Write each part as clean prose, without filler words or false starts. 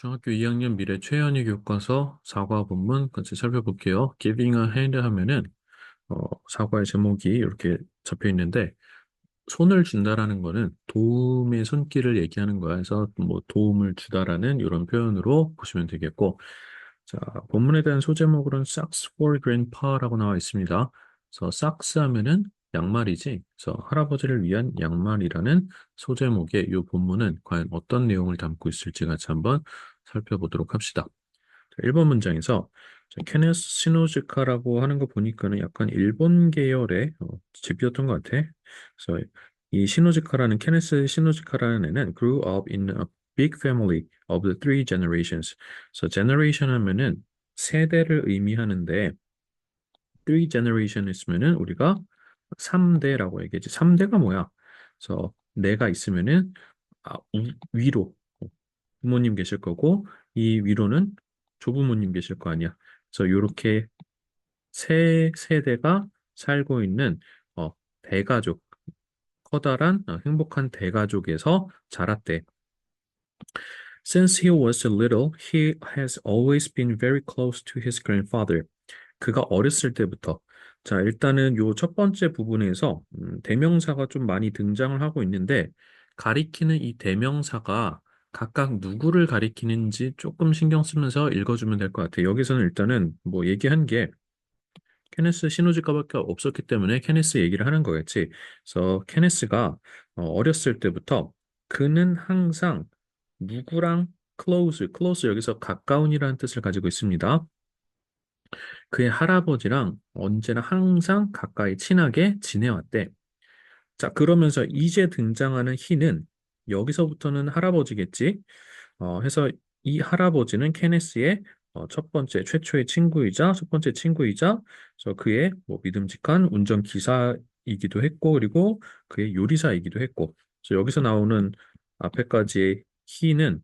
중학교 2학년 미래 최연희 교과서 사과 본문 같이 살펴볼게요. Giving a hand 하면은 어, 사과의 제목이 이렇게 잡혀 있는데 손을 준다라는 거는 도움의 손길을 얘기하는 거야. 그래서 뭐 도움을 주다라는 이런 표현으로 보시면 되겠고, 자, 본문에 대한 소제목으로는 Socks for Grandpa라고 나와 있습니다. 그래서 Socks 하면은 양말이지. 그래서 할아버지를 위한 양말이라는 소제목의 이 본문은 과연 어떤 내용을 담고 있을지 같이 한번 살펴보도록 합시다. 자, 1번 문장에서 케네스 시노즈카라고 하는 거 보니까는 약간 일본 계열의 집이었던 것 같아. 그래서 이 시노즈카라는 케네스 시노즈카라는 애는 grew up in a big family of the three generations. 그래서 generation 하면은 세대를 의미하는데 three generation 있으면은 우리가 3대라고 얘기했지. 3대가 뭐야? 그래서 내가 있으면은 위로 부모님 계실 거고 이 위로는 조부모님 계실 거 아니야. 그래서 이렇게 세 세대가 살고 있는 대가족, 커다란 행복한 대가족에서 자랐대. Since he was little, he has always been very close to his grandfather. 그가 어렸을 때부터 자, 일단은 요 첫 번째 부분에서 대명사가 좀 많이 등장을 하고 있는데 가리키는 이 대명사가 각각 누구를 가리키는지 조금 신경 쓰면서 읽어주면 될 것 같아요. 여기서는 일단은 뭐 얘기한 게 케네스 시노지가밖에 없었기 때문에 케네스 얘기를 하는 거겠지. 그래서 케네스가 어렸을 때부터 그는 항상 누구랑 close 여기서 가까운이라는 뜻을 가지고 있습니다. 그의 할아버지랑 언제나 항상 가까이 친하게 지내왔대. 자, 그러면서 이제 등장하는 희는 여기서부터는 할아버지겠지. 해서 이 할아버지는 케네스의 첫 번째 최초의 친구이자 첫 번째 친구이자 그의 뭐 믿음직한 운전 기사이기도 했고 그리고 그의 요리사이기도 했고 그래서 여기서 나오는 앞에까지의 희는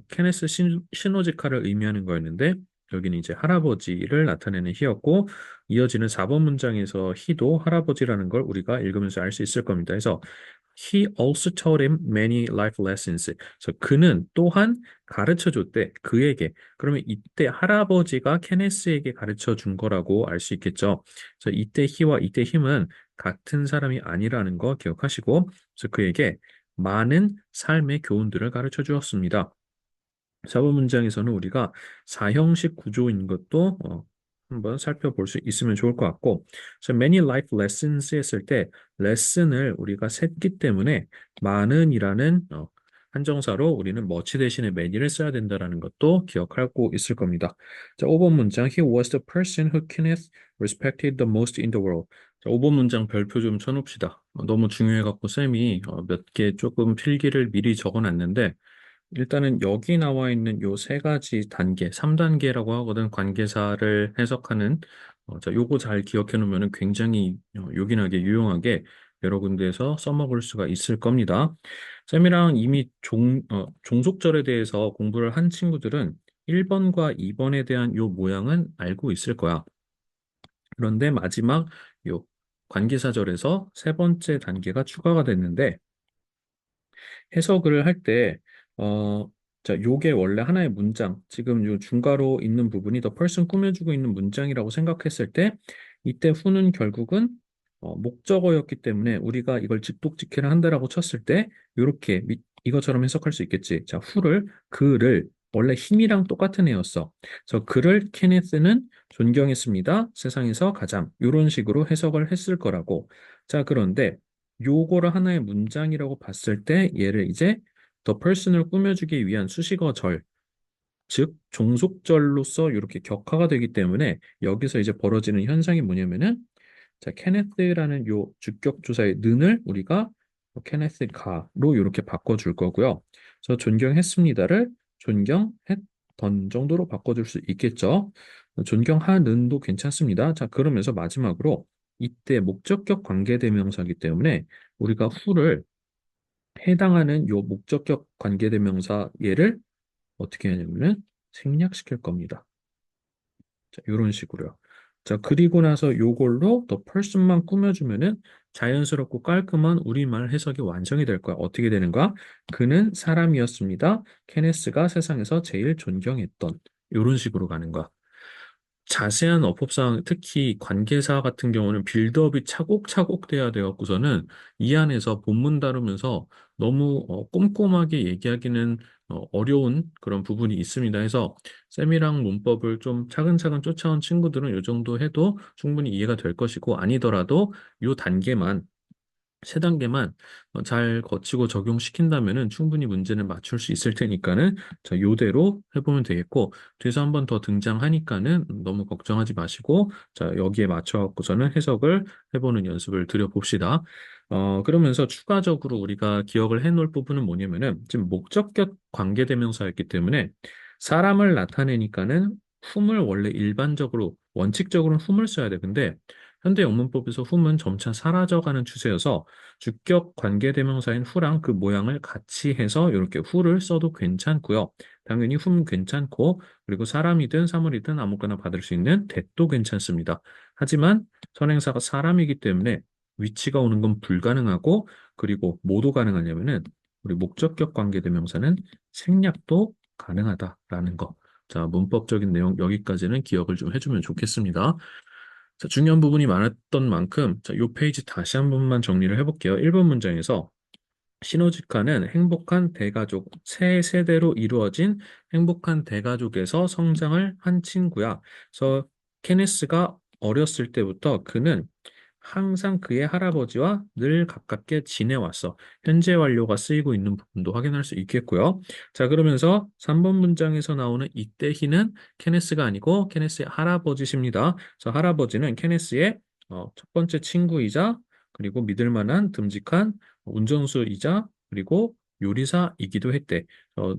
케네스 시노지카를 의미하는 거였는데 여기는 이제 할아버지를 나타내는 희였고 이어지는 4번 문장에서 희도 할아버지라는 걸 우리가 읽으면서 알 수 있을 겁니다. 그래서 He also taught him many life lessons. 그래서 그는 또한 가르쳐 줬대. 그에게. 그러면 이때 할아버지가 케네스에게 가르쳐 준 거라고 알 수 있겠죠. 그래서 이때 he와 이때 him은 같은 사람이 아니라는 거 기억하시고, 그래서 그에게 많은 삶의 교훈들을 가르쳐 주었습니다. 4번 문장에서는 우리가 사형식 구조인 것도 한번 살펴볼 수 있으면 좋을 것 같고, 그래서 many life lessons 했을 때 레슨을 우리가 셌기 때문에 많은이라는 한정사로 우리는 much 대신에 many를 써야 된다는 것도 기억하고 있을 겁니다. 자, 5번 문장 He was the person who Kenneth respected the most in the world. 자, 5번 문장 별표 좀 쳐놓읍시다. 너무 중요해갖고 쌤이 몇 개 조금 필기를 미리 적어놨는데 일단은 여기 나와 있는 요 세 가지 단계, 3단계라고 하거든 관계사를 해석하는 자, 요거 잘 기억해 놓으면 굉장히 요긴하게 유용하게 여러 군데에서 써먹을 수가 있을 겁니다. 쌤이랑 이미 종속절에 대해서 공부를 한 친구들은 1번과 2번에 대한 요 모양은 알고 있을 거야. 그런데 마지막 요 관계사절에서 세 번째 단계가 추가가 됐는데 해석을 할 때, 자, 요게 원래 하나의 문장, 지금 요 중괄호 있는 부분이 더 person 꾸며주고 있는 문장이라고 생각했을 때, 이때 후는 결국은 목적어였기 때문에 우리가 이걸 직독직해를 한다라고 쳤을 때, 요렇게 이것처럼 해석할 수 있겠지. 자, 그를, 원래 힘이랑 똑같은 애였어. 그래서 그를 케네스는 존경했습니다. 세상에서 가장. 요런 식으로 해석을 했을 거라고. 자, 그런데 요거를 하나의 문장이라고 봤을 때 얘를 이제 the person을 꾸며주기 위한 수식어절, 즉 종속절로서 이렇게 격화가 되기 때문에 여기서 이제 벌어지는 현상이 뭐냐면은 자, 케네스라는 요 주격조사의 는을 우리가 케네스가로 이렇게 바꿔줄 거고요. 그래서 존경했습니다를 존경했던 정도로 바꿔줄 수 있겠죠. 존경하는도 괜찮습니다. 자, 그러면서 마지막으로 이때 목적격 관계대명사이기 때문에 우리가 후를 해당하는 요 목적격 관계대명사 얘를 어떻게 하냐면은 생략시킬 겁니다. 자, 이런 식으로요. 자, 그리고 나서 요걸로 더 person만 꾸며주면은 자연스럽고 깔끔한 우리말 해석이 완성이 될 거야. 어떻게 되는가? 그는 사람이었습니다. 케네스가 세상에서 제일 존경했던. 이런 식으로 가는 거야. 자세한 어법상 특히 관계사 같은 경우는 빌드업이 차곡차곡 돼야 되었고서는 이 안에서 본문 다루면서 너무 꼼꼼하게 얘기하기는 어려운 그런 부분이 있습니다. 해서 셈이랑 문법을 좀 차근차근 쫓아온 친구들은 이 정도 해도 충분히 이해가 될 것이고 아니더라도 이 단계만 세 단계만 잘 거치고 적용시킨다면은 충분히 문제는 맞출 수 있을 테니까는 자, 요대로 해보면 되겠고 뒤에서 한 번 더 등장하니까는 너무 걱정하지 마시고 자, 여기에 맞춰갖고서는 해석을 해보는 연습을 드려봅시다. 그러면서 추가적으로 우리가 기억을 해놓을 부분은 뭐냐면은 지금 목적격 관계대명사였기 때문에 사람을 나타내니까는 whom을 원래 일반적으로 원칙적으로는 whom을 써야 돼. 근데 현대 영문법에서 whom은 점차 사라져가는 추세여서 주격 관계대명사인 who랑 그 모양을 같이 해서 이렇게 who를 써도 괜찮고요. 당연히 whom 괜찮고 그리고 사람이든 사물이든 아무거나 받을 수 있는 that도 괜찮습니다. 하지만 선행사가 사람이기 때문에 위치가 오는 건 불가능하고 그리고 뭐도 가능하냐면은 우리 목적격 관계대명사는 생략도 가능하다라는 거. 자, 문법적인 내용 여기까지는 기억을 좀 해주면 좋겠습니다. 자, 중요한 부분이 많았던 만큼 자, 이 페이지 다시 한 번만 정리를 해볼게요. 1번 문장에서 시노지카는 행복한 대가족, 세 세대로 이루어진 행복한 대가족에서 성장을 한 친구야. 그래서 케네스가 어렸을 때부터 그는 항상 그의 할아버지와 늘 가깝게 지내왔어. 현재 완료가 쓰이고 있는 부분도 확인할 수 있겠고요. 자, 그러면서 3번 문장에서 나오는 이때 희는 케네스가 아니고 케네스의 할아버지십니다. 그래서 할아버지는 케네스의 첫 번째 친구이자 그리고 믿을 만한 듬직한 운전수이자 그리고 요리사이기도 했대.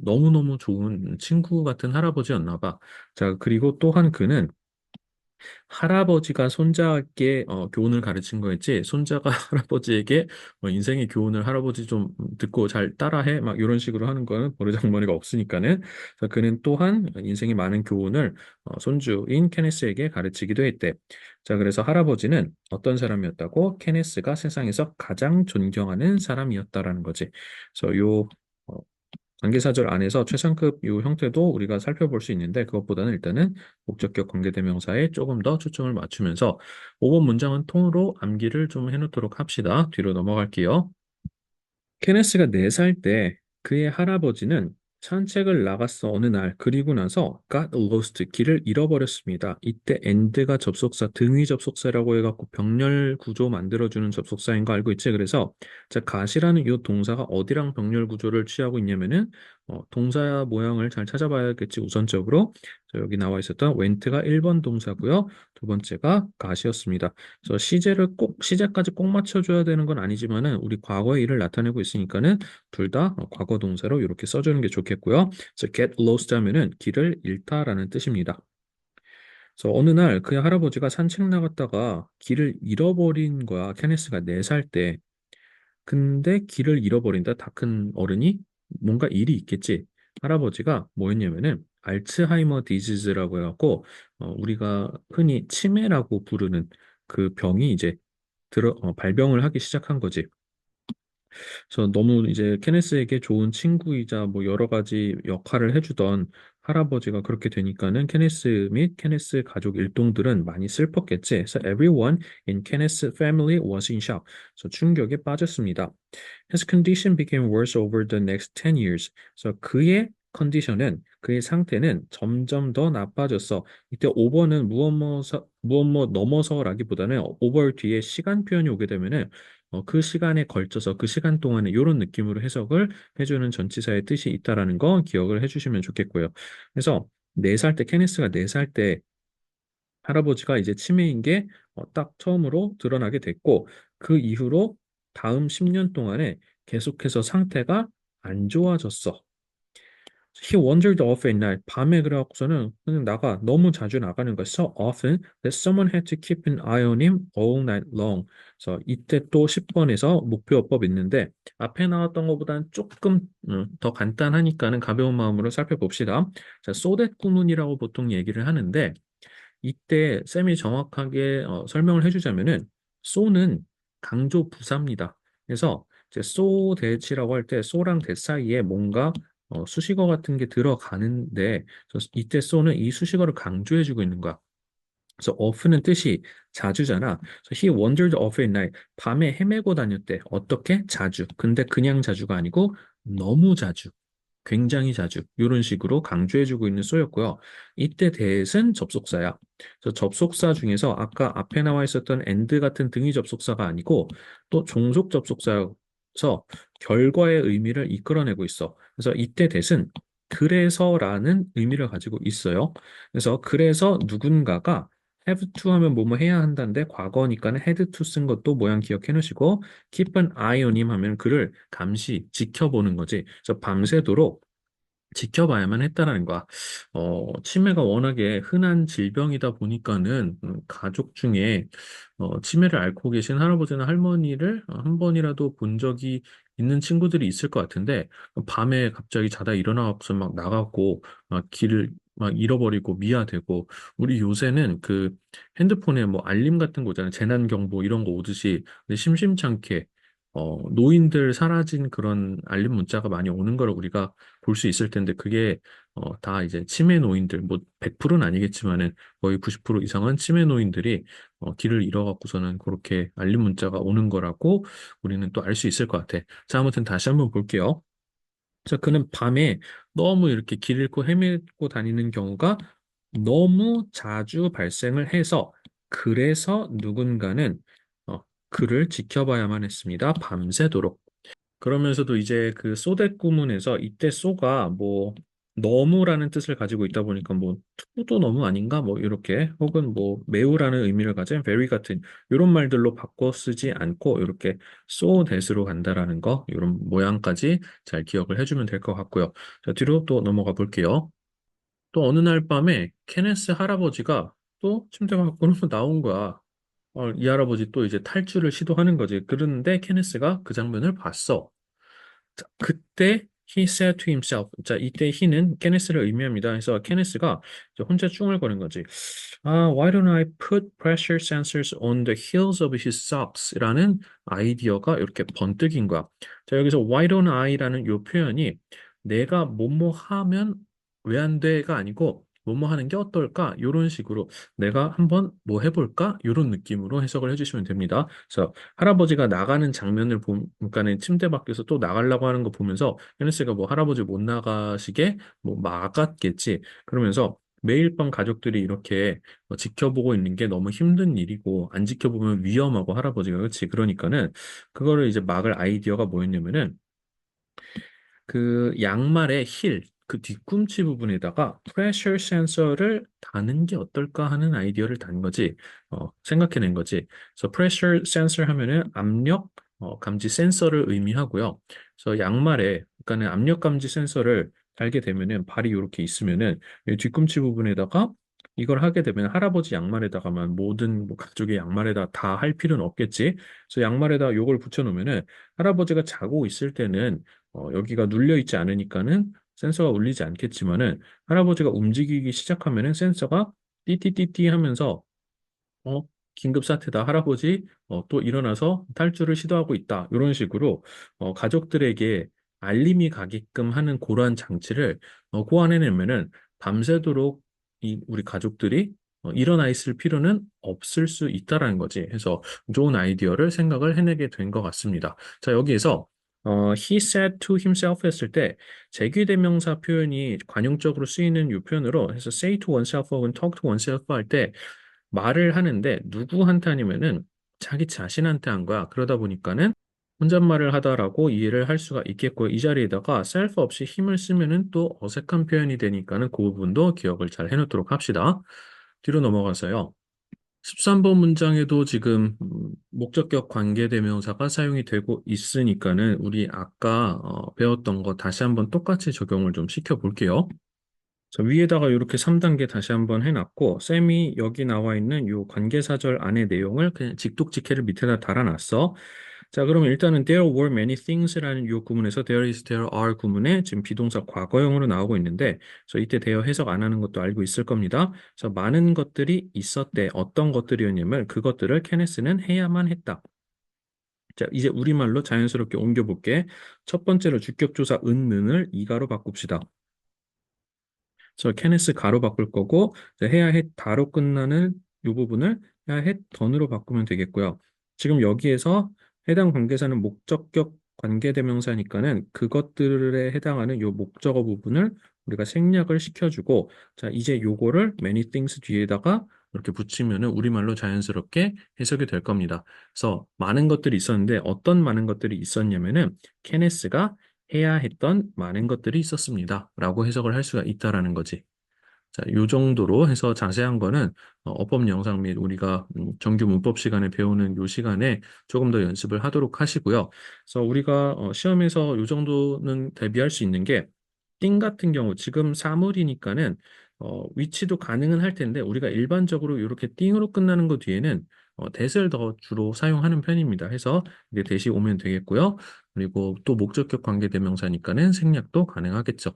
너무너무 좋은 친구 같은 할아버지였나 봐. 자, 그리고 또한 그는 할아버지가 손자에게 교훈을 가르친 거였지 손자가 할아버지에게 인생의 교훈을 할아버지 좀 듣고 잘 따라해 막 이런 식으로 하는 거는 버르장머리가 없으니까는 자, 그는 또한 인생의 많은 교훈을 손주인 케네스에게 가르치기도 했대. 자, 그래서 할아버지는 어떤 사람이었다고? 케네스가 세상에서 가장 존경하는 사람이었다라는 거지. 그래서 요 관계사절 안에서 최상급 요 형태도 우리가 살펴볼 수 있는데 그것보다는 일단은 목적격 관계대명사에 조금 더 초점을 맞추면서 5번 문장은 통으로 암기를 좀 해놓도록 합시다. 뒤로 넘어갈게요. 케네스가 4살 때 그의 할아버지는 산책을 나갔어 어느 날 그리고 나서 got lost 길을 잃어버렸습니다. 이때 and가 접속사 등위 접속사라고 해갖고 병렬 구조 만들어주는 접속사인 거 알고 있지? 그래서 자 got이라는 이 동사가 어디랑 병렬 구조를 취하고 있냐면은 동사 모양을 잘 찾아봐야겠지 우선적으로 자, 여기 나와 있었던 went가 1번 동사고요. 두 번째가 got이었습니다. 그래서 시제까지 꼭 맞춰줘야 되는 건 아니지만은 우리 과거의 일을 나타내고 있으니까는 둘 다 과거 동사로 이렇게 써주는 게 좋겠고요. 그래서 get lost 하면은 길을 잃다라는 뜻입니다. 그래서 어느 날 그의 할아버지가 산책 나갔다가 길을 잃어버린 거야. 케네스가 4살 때. 근데 길을 잃어버린다. 다 큰 어른이 뭔가 일이 있겠지. 할아버지가 뭐였냐면은 알츠하이머 디지즈라고 해갖고 우리가 흔히 치매라고 부르는 그 병이 이제 발병을 하기 시작한 거지. 그래서 너무 이제 케네스에게 좋은 친구이자 뭐 여러 가지 역할을 해주던 할아버지가 그렇게 되니까는 케네스 및 케네스 가족 일동들은 많이 슬펐겠지. 그래서 everyone in Kenneth's family was in shock. 그래서 충격에 빠졌습니다. His condition became worse over the next 10 years. 그래서 그의 컨디션은 그의 상태는 점점 더 나빠졌어. 이때 오버는 무엇 넘어서라기보다는 오버 뒤에 시간 표현이 오게 되면은 그 시간에 걸쳐서 그 시간 동안에 이런 느낌으로 해석을 해주는 전치사의 뜻이 있다라는 거 기억을 해주시면 좋겠고요. 그래서 4살 때 케네스가 4살 때 할아버지가 이제 치매인 게 딱 처음으로 드러나게 됐고 그 이후로 다음 10년 동안에 계속해서 상태가 안 좋아졌어. He wandered off at night. 밤에 그래갖고서는 그냥 너무 자주 나가는 거야. So often that someone had to keep an eye on him all night long. 그래서 이때 또 10번에서 목표어법 있는데 앞에 나왔던 것보다는 조금 더 간단하니까는 가벼운 마음으로 살펴봅시다. 자, so that 구문이라고 보통 얘기를 하는데 이때 쌤이 정확하게 설명을 해주자면은 so는 강조 부사입니다. 그래서 이제 so that이라고 할 때 so랑 that 사이에 뭔가 수식어 같은 게 들어가는데 그래서 이때 so는 이 수식어를 강조해주고 있는 거야. 그래서 of는 뜻이 자주잖아. 그래서 he wandered off at night. 밤에 헤매고 다녔대. 어떻게? 자주. 근데 그냥 자주가 아니고 너무 자주. 굉장히 자주. 이런 식으로 강조해주고 있는 쏘였고요. 이때 that은 접속사야. 그래서 접속사 중에서 아까 앞에 나와 있었던 and 같은 등위 접속사가 아니고 또 종속 접속사여서 결과의 의미를 이끌어내고 있어. 그래서 이때 that은 그래서라는 의미를 가지고 있어요. 그래서 그래서 누군가가 have to 하면 뭐뭐 해야 한다는데 과거니까는 had to 쓴 것도 모양 기억해 놓으시고 keep an eye on him 하면 그를 감시, 지켜보는 거지. 그래서 밤새도록 지켜봐야만 했다라는 거야. 치매가 워낙에 흔한 질병이다 보니까는 가족 중에 치매를 앓고 계신 할아버지나 할머니를 한 번이라도 본 적이 있는 친구들이 있을 것 같은데 밤에 갑자기 자다 일어나서 막 나가고 막 길을 막 잃어버리고 미아되고 우리 요새는 그 핸드폰에 뭐 알림 같은 거 있잖아요. 재난 경보 이런 거 오듯이 근데 심심찮게 노인들 사라진 그런 알림 문자가 많이 오는 걸 우리가 볼 수 있을 텐데 그게 다 이제 치매 노인들 뭐 100%는 아니겠지만은 거의 90% 이상은 치매 노인들이 길을 잃어갖고서는 그렇게 알림 문자가 오는 거라고 우리는 또 알 수 있을 것 같아. 자, 아무튼 다시 한번 볼게요. 자, 그는 밤에 너무 이렇게 길 잃고 헤매고 다니는 경우가 너무 자주 발생을 해서 그래서 누군가는 그를 지켜봐야만 했습니다. 밤새도록. 그러면서도 이제 그 소댓 구문에서 이때 소가 뭐 너무라는 뜻을 가지고 있다 보니까 뭐 투도 너무 아닌가 뭐 이렇게 혹은 뭐 매우라는 의미를 가진 very 같은 이런 말들로 바꿔 쓰지 않고 이렇게 so that으로 간다라는 거 이런 모양까지 잘 기억을 해주면 될 것 같고요. 자, 뒤로 또 넘어가 볼게요. 또 어느 날 밤에 케네스 할아버지가 또 침대 밖으로 나온 거야. 이 할아버지 또 이제 탈출을 시도하는 거지. 그런데 케네스가 그 장면을 봤어. 자, 그때 he said to himself. 자, 이때 he는 케네스를 의미합니다. 그래서 케네스가 이제 혼자 쭝얼거린 거지. Why don't I put pressure sensors on the heels of his socks? 라는 아이디어가 이렇게 번뜩인 거야. 자, 여기서 why don't I라는 요 표현이 내가 뭐뭐 하면 왜 안 돼가 아니고 뭐뭐 하는 게 어떨까? 이런 식으로 내가 한번 뭐 해볼까? 이런 느낌으로 해석을 해주시면 됩니다. 그래서 할아버지가 나가는 장면을 보니까는 침대 밖에서 또 나가려고 하는 거 보면서 헤네스가 뭐 할아버지 못 나가시게 뭐 막았겠지. 그러면서 매일 밤 가족들이 이렇게 지켜보고 있는 게 너무 힘든 일이고 안 지켜보면 위험하고 할아버지가 그렇지. 그러니까는 그거를 이제 막을 아이디어가 뭐였냐면은 그 양말의 힐, 그 뒤꿈치 부분에다가 프레셔 센서를 다는 게 어떨까 하는 아이디어를 단 거지, 생각해낸 거지. 그래서 프레셔 센서 하면은 압력 감지 센서를 의미하고요. 그래서 양말에, 그러니까는 압력 감지 센서를 달게 되면은 발이 이렇게 있으면은 이 뒤꿈치 부분에다가 이걸 하게 되면 할아버지 양말에다가만 모든 뭐 가족의 양말에다 다 할 필요는 없겠지. 그래서 양말에다 요걸 붙여놓으면은 할아버지가 자고 있을 때는 여기가 눌려 있지 않으니까는 센서가 울리지 않겠지만은 할아버지가 움직이기 시작하면은 센서가 띠띠띠띠 하면서 어, 긴급 사태다. 할아버지 또 일어나서 탈출을 시도하고 있다. 이런 식으로 가족들에게 알림이 가게끔 하는 그러한 장치를 고안해내면은 밤새도록 우리 가족들이 일어나 있을 필요는 없을 수 있다라는 거지. 해서 좋은 아이디어를 생각을 해내게 된 것 같습니다. 자, 여기에서 he said to himself 했을 때 제귀대명사 표현이 관용적으로 쓰이는 이 표현으로 해서 say to oneself 혹은 talk to oneself 할 때 말을 하는데 누구한테 아니면은 자기 자신한테 한 거야. 그러다 보니까는 혼잣말을 하다라고 이해를 할 수가 있겠고 이 자리에다가 self 없이 힘을 쓰면은 또 어색한 표현이 되니까는 그 부분도 기억을 잘 해놓도록 합시다. 뒤로 넘어가서요. 13번 문장에도 지금 목적격 관계대명사가 사용이 되고 있으니까는 우리 아까 배웠던 거 다시 한번 똑같이 적용을 좀 시켜볼게요. 자, 위에다가 이렇게 3단계 다시 한번 해놨고, 쌤이 여기 나와 있는 이 관계사절 안의 내용을 그냥 직독직해를 밑에다 달아놨어. 자, 그러면 일단은 there were many things라는 이 구문에서 there is, there are 구문에 지금 비동사 과거형으로 나오고 있는데, 그래서 이때 대어 해석 안 하는 것도 알고 있을 겁니다. 그래서 많은 것들이 있었대. 어떤 것들이었냐면 그것들을 케네스는 해야만 했다. 자, 이제 우리말로 자연스럽게 옮겨볼게. 첫 번째로 주격조사 은는을 이가로 바꿉시다. 저 케네스 가로 바꿀 거고 이제 해야 해 다로 끝나는 이 부분을 해야 해 던으로 바꾸면 되겠고요. 지금 여기에서 해당 관계사는 목적격 관계대명사니까는 그것들에 해당하는 요 목적어 부분을 우리가 생략을 시켜주고 자 이제 요거를 many things 뒤에다가 이렇게 붙이면은 우리말로 자연스럽게 해석이 될 겁니다. 그래서 많은 것들이 있었는데 어떤 많은 것들이 있었냐면은 케네스가 해야 했던 많은 것들이 있었습니다. 라고 해석을 할 수가 있다라는 거지. 자, 요 정도로 해서 자세한 거는 어법 영상 및 우리가 정규 문법 시간에 배우는 요 시간에 조금 더 연습을 하도록 하시고요. 그래서 우리가 시험에서 요 정도는 대비할 수 있는 게 띵 같은 경우 지금 사물이니까는 위치도 가능은 할 텐데 우리가 일반적으로 이렇게 띵으로 끝나는 것 뒤에는 that을 더 주로 사용하는 편입니다. 해서 이제 that이 오면 되겠고요. 그리고 또 목적격 관계대명사니까는 생략도 가능하겠죠.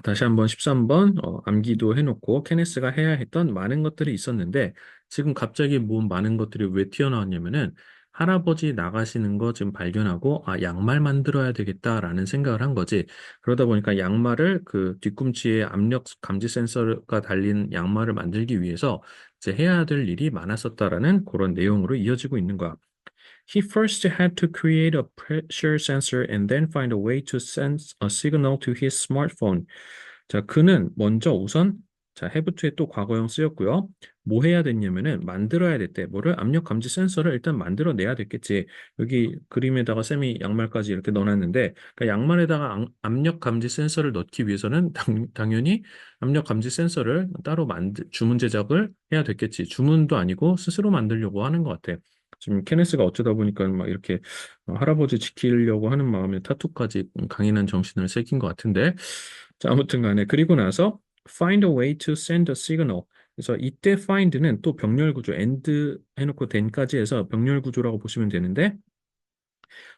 다시 한번 13번 암기도 해놓고 케네스가 해야 했던 많은 것들이 있었는데 지금 갑자기 뭔 많은 것들이 왜 튀어나왔냐면은 할아버지 나가시는 거 지금 발견하고 아 양말 만들어야 되겠다라는 생각을 한 거지. 그러다 보니까 양말을 그 뒤꿈치에 압력 감지 센서가 달린 양말을 만들기 위해서 이제 해야 될 일이 많았었다라는 그런 내용으로 이어지고 있는 거야. He first had to create a pressure sensor and then find a way to send a signal to his smartphone. 자, 그는 먼저 우선 자, have to에 또 과거형 쓰였고요. 뭐 해야 됐냐면은 만들어야 됐대. 뭐를 압력 감지 센서를 일단 만들어내야 됐겠지. 여기 그림에다가 쌤이 양말까지 이렇게 넣어놨는데 그러니까 양말에다가 압력 감지 센서를 넣기 위해서는 당연히 압력 감지 센서를 따로 주문 제작을 해야 됐겠지. 주문도 아니고 스스로 만들려고 하는 것 같아. 지금 케네스가 어쩌다 보니까 막 이렇게 할아버지 지키려고 하는 마음에 타투까지 강인한 정신을 새긴 것 같은데. 자, 아무튼 간에 그리고 나서 find a way to send a signal. 그래서 이때 find는 또 병렬 구조 and 해놓고 then까지 해서 병렬 구조라고 보시면 되는데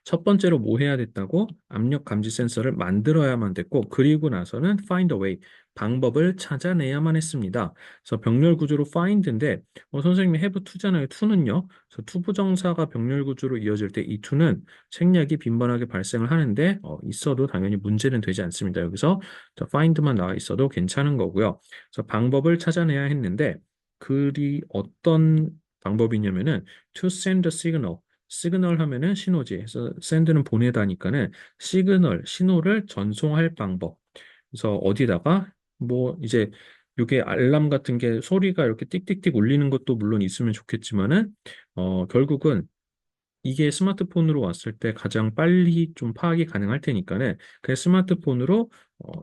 첫 번째로 뭐 해야 됐다고? 압력 감지 센서를 만들어야만 됐고, 그리고 나서는 find a way, 방법을 찾아내야만 했습니다. 그래서 병렬 구조로 find인데, 선생님이 have to잖아요. to는요. 그래서 to 부정사가 병렬 구조로 이어질 때 이 to는 생략이 빈번하게 발생을 하는데, 있어도 당연히 문제는 되지 않습니다. 여기서 find만 나와 있어도 괜찮은 거고요. 그래서 방법을 찾아내야 했는데, 그리 어떤 방법이냐면은 to send a signal, 시그널 하면은 신호지. 그래서 send는 보내다니까는 시그널, 신호를 전송할 방법. 그래서 어디다가 뭐 이제 이게 알람 같은 게 소리가 이렇게 띡띡띡 울리는 것도 물론 있으면 좋겠지만은 결국은 이게 스마트폰으로 왔을 때 가장 빨리 좀 파악이 가능할 테니까는 그 스마트폰으로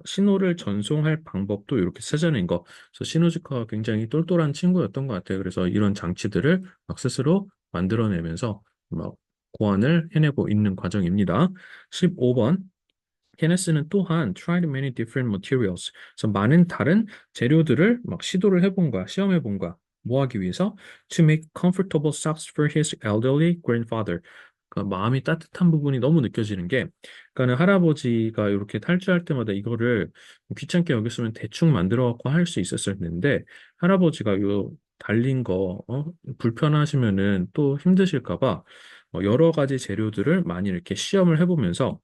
신호를 전송할 방법도 이렇게 찾아낸 거. 그래서 시노지카가 굉장히 똘똘한 친구였던 것 같아요. 그래서 이런 장치들을 막 스스로 만들어내면서 막 고안을 해내고 있는 과정입니다. 15번. 케네스는 또한 tried many different materials. 그래서 많은 다른 재료들을 막 시도를 해본 거야, 시험해 본 거야. 뭐 하기 위해서? To make comfortable socks for his elderly grandfather. 그러니까 마음이 따뜻한 부분이 너무 느껴지는 게, 그러니까는 할아버지가 이렇게 탈주할 때마다 이거를 귀찮게 여겼으면 대충 만들어 갖고 할 수 있었을 텐데, 할아버지가 요 달린 거 불편하시면은 또 힘드실까 봐 여러 가지 재료들을 많이 이렇게 시험을 해보면서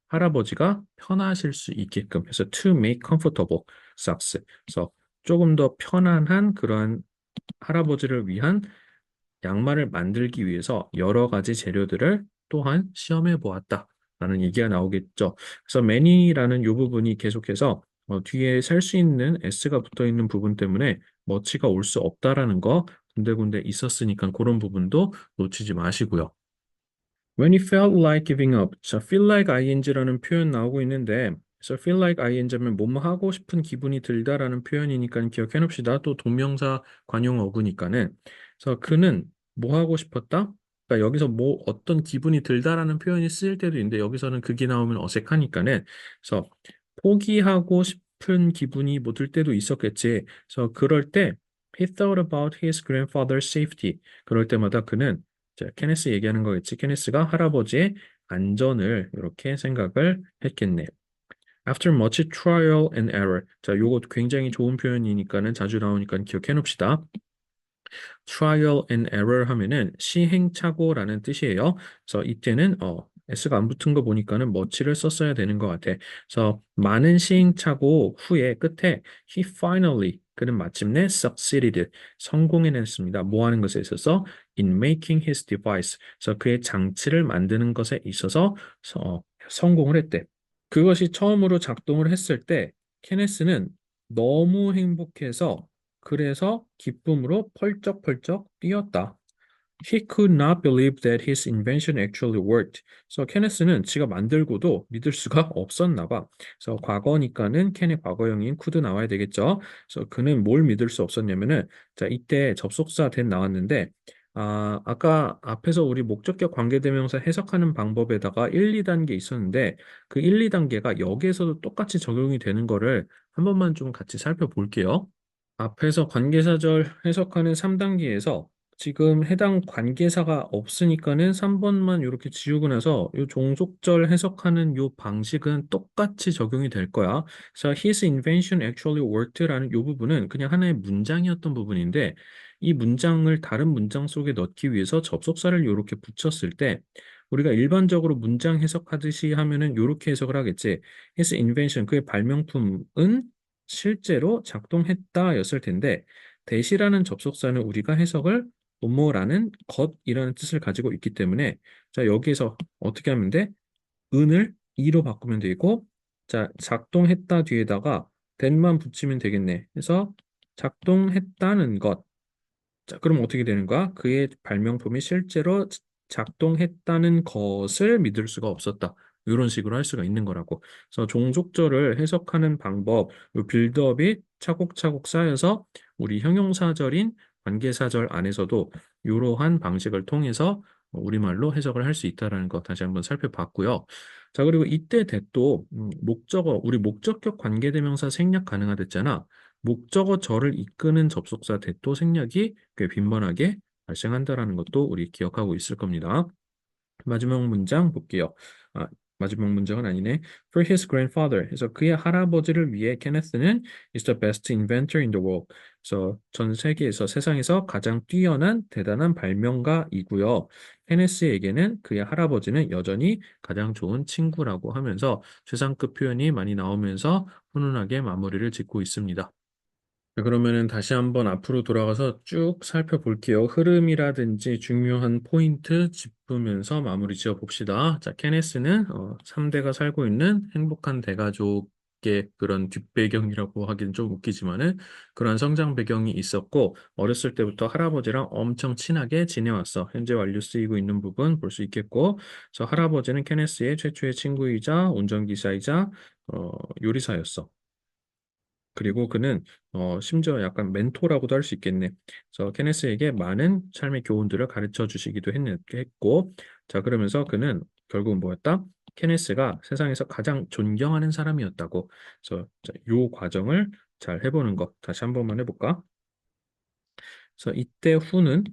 할아버지가 편하실 수 있게끔 해서 to make comfortable socks. 그래서 조금 더 편안한 그러한 할아버지를 위한 양말을 만들기 위해서 여러 가지 재료들을 또한 시험해 보았다라는 얘기가 나오겠죠. 그래서 many라는 이 부분이 계속해서 뒤에 살 수 있는 s가 붙어 있는 부분 때문에 머치가 올 수 없다라는 거 군데군데 있었으니까 그런 부분도 놓치지 마시고요. When you felt like giving up. 자, feel like ing라는 표현 나오고 있는데, 그래서 feel like ing면 뭐뭐 하고 싶은 기분이 들다라는 표현이니까 기억해 놉시다. 또 동명사 관용 어구니까는. 그래서 그는 뭐 하고 싶었다? 그러니까 여기서 뭐 어떤 기분이 들다라는 표현이 쓰일 때도 있는데 여기서는 그게 나오면 어색하니까는 그래서 포기하고 싶은 기분이 뭐 들 때도 있었겠지. 그래서 그럴 때 he thought about his grandfather's safety. 그럴 때마다 그는 자, 케네스 얘기하는 거겠지. 케네스가 할아버지의 안전을 이렇게 생각을 했겠네. After much trial and error. 자, 요거 굉장히 좋은 표현이니까는 자주 나오니까 기억해 놓읍시다. trial and error 하면은 시행착오라는 뜻이에요. 그래서 이때는 S가 안 붙은 거 보니까는 much를 썼어야 되는 것 같아. 그래서 많은 시행착오 후에 끝에 he finally 그는 마침내 succeeded 성공해냈습니다. 뭐 하는 것에 있어서 in making his device 그래서 그의 장치를 만드는 것에 있어서 성공을 했대. 그것이 처음으로 작동을 했을 때 케네스는 너무 행복해서 그래서 기쁨으로 펄쩍펄쩍 뛰었다. He could not believe that his invention actually worked. 그래서 케네스는 지가 만들고도 믿을 수가 없었나 봐. 그래서 과거니까는 캔의 과거형인 could 나와야 되겠죠. 그래서 그는 뭘 믿을 수 없었냐면은 자 이때 접속사 that 나왔는데 아까 앞에서 우리 목적격 관계대명사 해석하는 방법에다가 1, 2단계 있었는데 그 1, 2단계가 여기에서도 똑같이 적용이 되는 거를 한 번만 좀 같이 살펴볼게요. 앞에서 관계사절 해석하는 3단계에서 지금 해당 관계사가 없으니까는 3번만 이렇게 지우고 나서 이 종속절 해석하는 이 방식은 똑같이 적용이 될 거야. 그래서 his invention actually worked라는 이 부분은 그냥 하나의 문장이었던 부분인데 이 문장을 다른 문장 속에 넣기 위해서 접속사를 이렇게 붙였을 때 우리가 일반적으로 문장 해석하듯이 하면은 이렇게 해석을 하겠지. his invention 그의 발명품은 실제로 작동했다였을 텐데 대시라는 접속사는 우리가 해석을 뭐뭐라는 것이라는 뜻을 가지고 있기 때문에 자 여기에서 어떻게 하면 돼? 은을 이로 바꾸면 되고 자 작동했다 뒤에다가 된만 붙이면 되겠네. 그래서 작동했다는 것 자, 그럼 어떻게 되는 거야? 그의 발명품이 실제로 작동했다는 것을 믿을 수가 없었다. 이런 식으로 할 수가 있는 거라고. 그래서 종속절을 해석하는 방법, 이 빌드업이 차곡차곡 쌓여서 우리 형용사절인 관계사절 안에서도 이러한 방식을 통해서 우리말로 해석을 할 수 있다는 거 다시 한번 살펴봤고요. 자, 그리고 이때 대도 목적어, 우리 목적격 관계대명사 생략 가능하댔잖아. 목적어 절을 이끄는 접속사 대도 생략이 꽤 빈번하게 발생한다라는 것도 우리 기억하고 있을 겁니다. 마지막 문장 볼게요. 아, 마지막 문장은 아니네. For his grandfather. 그래서 그의 할아버지를 위해 케네스는 is the best inventor in the world. 그래서 전 세계에서 세상에서 가장 뛰어난 대단한 발명가이고요. 케네스에게는 그의 할아버지는 여전히 가장 좋은 친구라고 하면서 최상급 표현이 많이 나오면서 훈훈하게 마무리를 짓고 있습니다. 자, 그러면은 다시 한번 앞으로 돌아가서 쭉 살펴볼게요. 흐름이라든지 중요한 포인트 짚으면서 마무리 지어 봅시다. 자, 케네스는 3대가 살고 있는 행복한 대가족의 그런 뒷배경이라고 하기는 좀 웃기지만은 그런 성장 배경이 있었고 어렸을 때부터 할아버지랑 엄청 친하게 지내왔어. 현재 완료 쓰이고 있는 부분 볼 수 있겠고 그래서 할아버지는 케네스의 최초의 친구이자 운전기사이자 요리사였어. 그리고 그는 심지어 약간 멘토라고도 할 수 있겠네. 그래서 케네스에게 많은 삶의 교훈들을 가르쳐 주시기도 했고, 자 그러면서 그는 결국 뭐였다? 케네스가 세상에서 가장 존경하는 사람이었다고. 그래서 자, 요 과정을 잘 해보는 것 다시 한 번만 해볼까? 그래서 이때 후는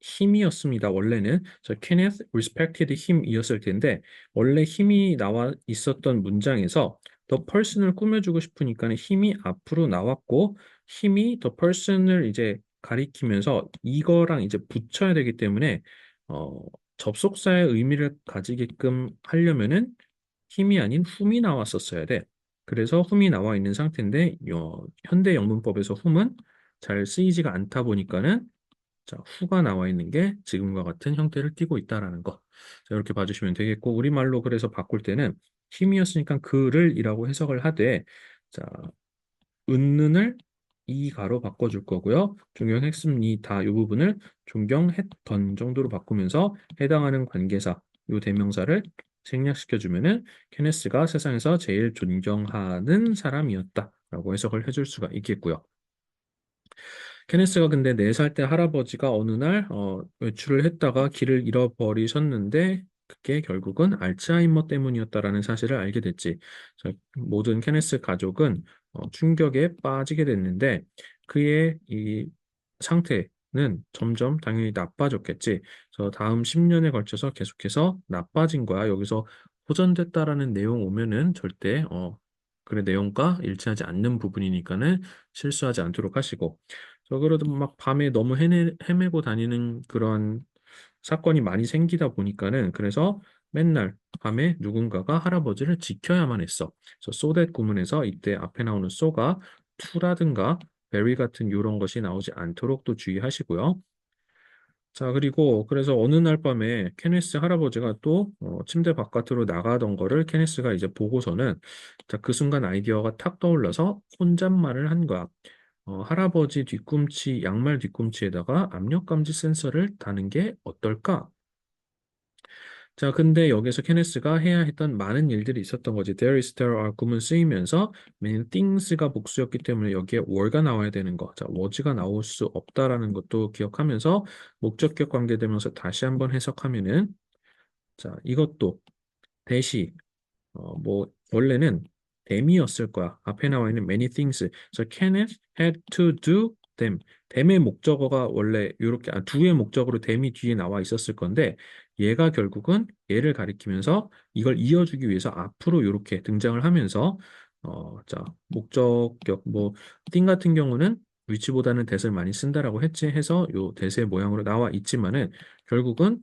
힘이었습니다. 원래는 Kenneth respected him이었을 텐데 원래 힘이 나와 있었던 문장에서 the person을 꾸며주고 싶으니까는 힘이 앞으로 나왔고 힘이 the person을 이제 가리키면서 이거랑 이제 붙여야 되기 때문에 어, 접속사의 의미를 가지게끔 하려면은 힘이 아닌 whom이 나왔었어야 돼. 그래서 whom이 나와 있는 상태인데 현대 영문법에서 whom은 잘 쓰이지가 않다 보니까는 자, 후가 나와 있는 게 지금과 같은 형태를 띠고 있다라는 거. 자, 이렇게 봐주시면 되겠고, 우리말로 그래서 바꿀 때는 힘이었으니까 그를이라고 해석을 하되, 자, 은는을 이가로 바꿔줄 거고요. 존경했습니다. 이 부분을 존경했던 정도로 바꾸면서 해당하는 관계사, 이 대명사를 생략시켜주면은 케네스가 세상에서 제일 존경하는 사람이었다라고 해석을 해줄 수가 있겠고요. 케네스가 근데 4살 때 할아버지가 어느 날 외출을 했다가 길을 잃어버리셨는데 그게 결국은 알츠하이머 때문이었다라는 사실을 알게 됐지. 모든 케네스 가족은 충격에 빠지게 됐는데 그의 이 상태는 점점 당연히 나빠졌겠지. 그래서 다음 10년에 걸쳐서 계속해서 나빠진 거야. 여기서 호전됐다라는 내용 오면은 절대 그래 내용과 일치하지 않는 부분이니까는 실수하지 않도록 하시고 그래도 막 밤에 너무 헤매고 다니는 그런 사건이 많이 생기다 보니까는 그래서 맨날 밤에 누군가가 할아버지를 지켜야만 했어. 그래서 소댓 구문에서 이때 앞에 나오는 소가 투라든가 베리 같은 이런 것이 나오지 않도록 또 주의하시고요. 자, 그리고 그래서 어느 날 밤에 케네스 할아버지가 또 침대 바깥으로 나가던 거를 케네스가 이제 보고서는 자, 그 순간 아이디어가 탁 떠올라서 혼잣말을 한 거야. 할아버지 뒤꿈치, 양말 뒤꿈치에다가 압력 감지 센서를 다는 게 어떨까? 자, 근데 여기서 케네스가 해야 했던 많은 일들이 있었던 거지. There is, there are 구문 쓰이면서 many things가 복수였기 때문에 여기에 were가 나와야 되는 거. 자, was가 나올 수 없다라는 것도 기억하면서 목적격 관계되면서 다시 한번 해석하면은 자, 이것도 대시 뭐 원래는 them이었을 거야. 앞에 나와 있는 many things. 그래서 Kenneth had to do them. them의 목적어가 원래 이렇게 do의 목적으로 them이 뒤에 나와 있었을 건데 얘가 결국은 얘를 가리키면서 이걸 이어주기 위해서 앞으로 이렇게 등장을 하면서 자 목적격 뭐 thing 같은 경우는 위치보다는 that을 많이 쓴다라고 했지 해서 요 that의 모양으로 나와 있지만은 결국은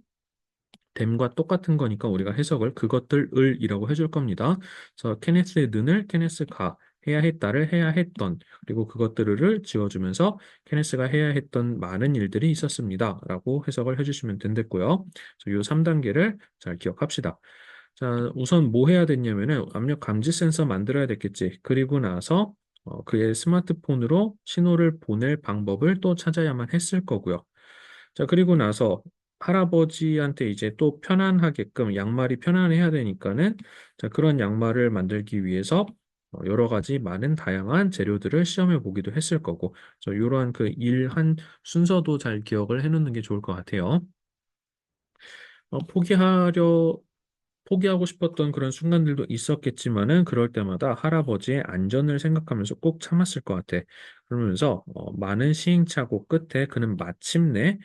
댐과 똑같은 거니까 우리가 해석을 그것들을이라고 해줄 겁니다. 그래서 케네스의 는을 케네스가 해야 했다를 해야 했던 그리고 그것들을 지워주면서 케네스가 해야 했던 많은 일들이 있었습니다. 라고 해석을 해주시면 된댔고요. 그래서 이 3단계를 잘 기억합시다. 자, 우선 뭐 해야 됐냐면은 압력 감지 센서 만들어야 됐겠지. 그리고 나서 그의 스마트폰으로 신호를 보낼 방법을 또 찾아야만 했을 거고요. 자, 그리고 나서 할아버지한테 이제 또 편안하게끔 양말이 편안해야 되니까는 자, 그런 양말을 만들기 위해서 여러 가지 많은 다양한 재료들을 시험해 보기도 했을 거고, 이러한 그 일한 순서도 잘 기억을 해놓는 게 좋을 것 같아요. 포기하고 싶었던 그런 순간들도 있었겠지만은 그럴 때마다 할아버지의 안전을 생각하면서 꼭 참았을 것 같아. 그러면서 많은 시행착오 끝에 그는 마침내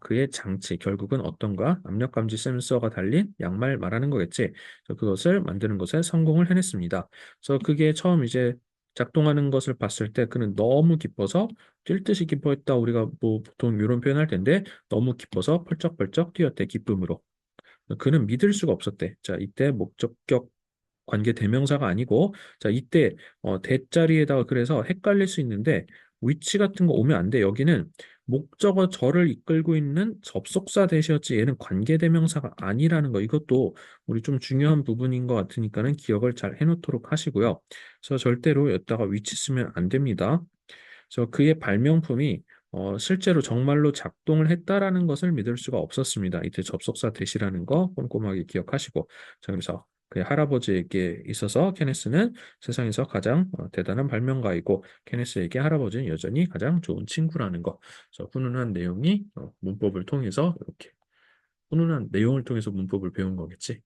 그의 장치, 결국은 어떤가 압력 감지 센서가 달린 양말 말하는 거겠지. 그래서 그것을 만드는 것에 성공을 해냈습니다. 그래서 그게 처음 이제 작동하는 것을 봤을 때 그는 너무 기뻐서 뛸 듯이 기뻐했다. 우리가 뭐 보통 이런 표현할 텐데 너무 기뻐서 펄쩍펄쩍 뛰었대, 기쁨으로. 그는 믿을 수가 없었대. 자, 이때 목적격 관계 대명사가 아니고, 자, 이때 대자리에다가 그래서 헷갈릴 수 있는데 위치 같은 거 오면 안 돼. 여기는 목적어 저를 이끌고 있는 접속사 대시였지 얘는 관계 대명사가 아니라는 거. 이것도 우리 좀 중요한 부분인 것 같으니까는 기억을 잘 해놓도록 하시고요. 그래서 절대로 여기다가 위치 쓰면 안 됩니다. 그래서 그의 발명품이 실제로 정말로 작동을 했다라는 것을 믿을 수가 없었습니다. 이때 접속사 대시라는 거 꼼꼼하게 기억하시고 자, 그래서 그의 할아버지에게 있어서 케네스는 세상에서 가장 대단한 발명가이고 케네스에게 할아버지는 여전히 가장 좋은 친구라는 거. 그래서 훈훈한 내용이 문법을 통해서 이렇게 훈훈한 내용을 통해서 문법을 배운 거겠지.